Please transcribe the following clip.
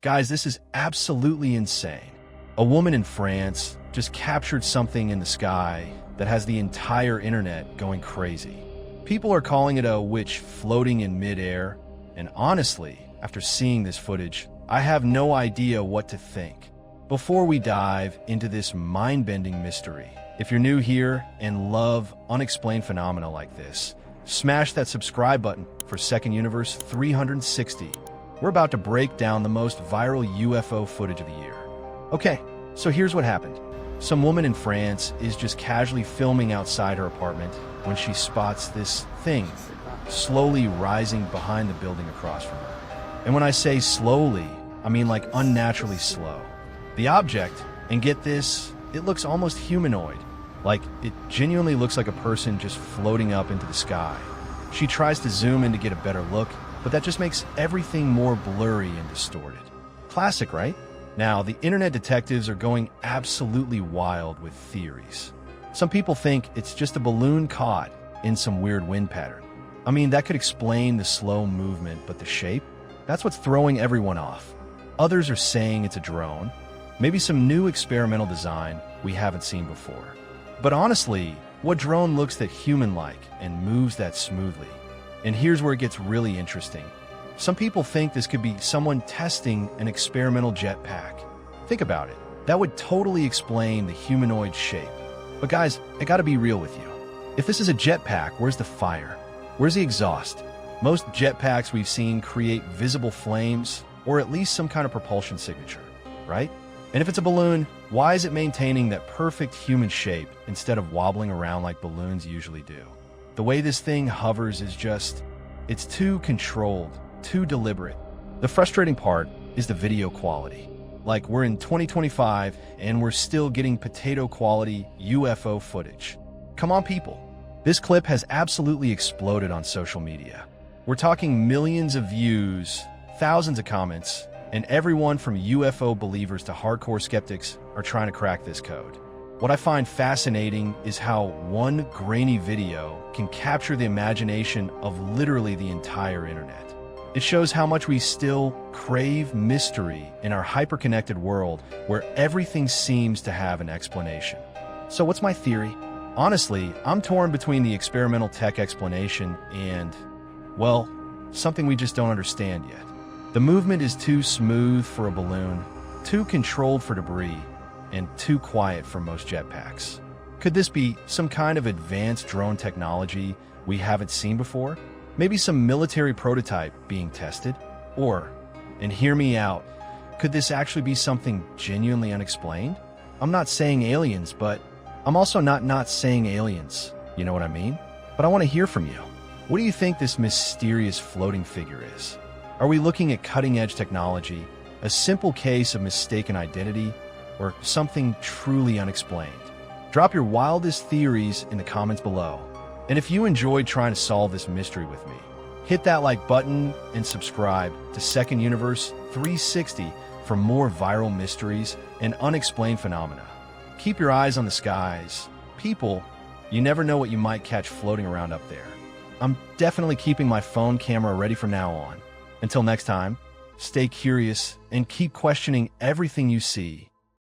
Guys, this is absolutely insane. A woman in France just captured something in the sky that has the entire internet going crazy. People are calling it a witch floating in midair, and honestly, after seeing this footage, I have no idea what to think. Before we dive into this mind-bending mystery, if you're new here and love unexplained phenomena like this, smash that subscribe button for Second Universe 360. We're about to break down the most viral UFO footage of the year. Okay, so here's what happened. Some woman in France is just casually filming outside her apartment when she spots this thing slowly rising behind the building across from her. And when I say slowly, I mean like unnaturally slow. The object, and get this, it looks almost humanoid. Like, it genuinely looks like a person just floating up into the sky. She tries to zoom in to get a better look, but that just makes everything more blurry and distorted. Classic, right? Now, the internet detectives are going absolutely wild with theories. Some people think it's just a balloon caught in some weird wind pattern. I mean, that could explain the slow movement, but the shape? That's what's throwing everyone off. Others are saying it's a drone, maybe some new experimental design we haven't seen before. But honestly, what drone looks that human-like and moves that smoothly? And here's where it gets really interesting. Some people think this could be someone testing an experimental jetpack. Think about it. That would totally explain the humanoid shape. But guys, I gotta be real with you. If this is a jetpack, where's the fire? Where's the exhaust? Most jetpacks we've seen create visible flames, or at least some kind of propulsion signature, right? And if it's a balloon, why is it maintaining that perfect human shape instead of wobbling around like balloons usually do? The way this thing hovers is just, it's too controlled, too deliberate. The frustrating part is the video quality. Like, we're in 2025 and we're still getting potato quality UFO footage. Come on, people. This clip has absolutely exploded on social media. We're talking millions of views, thousands of comments, and everyone from UFO believers to hardcore skeptics are trying to crack this code. What I find fascinating is how one grainy video can capture the imagination of literally the entire internet. It shows how much we still crave mystery in our hyper-connected world where everything seems to have an explanation. So what's my theory? Honestly, I'm torn between the experimental tech explanation and, well, something we just don't understand yet. The movement is too smooth for a balloon, too controlled for debris, and too quiet for most jetpacks. Could this be some kind of advanced drone technology we haven't seen before? Maybe some military prototype being tested? Or, and hear me out, could this actually be something genuinely unexplained? I'm not saying aliens, but I'm also not saying aliens. You know what I mean? But I want to hear from you. What do you think this mysterious floating figure is? Are we looking at cutting-edge technology, a simple case of mistaken identity, or something truly unexplained? Drop your wildest theories in the comments below. And if you enjoyed trying to solve this mystery with me, hit that like button and subscribe to Second Universe 360 for more viral mysteries and unexplained phenomena. Keep your eyes on the skies. People, you never know what you might catch floating around up there. I'm definitely keeping my phone camera ready from now on. Until next time, stay curious and keep questioning everything you see.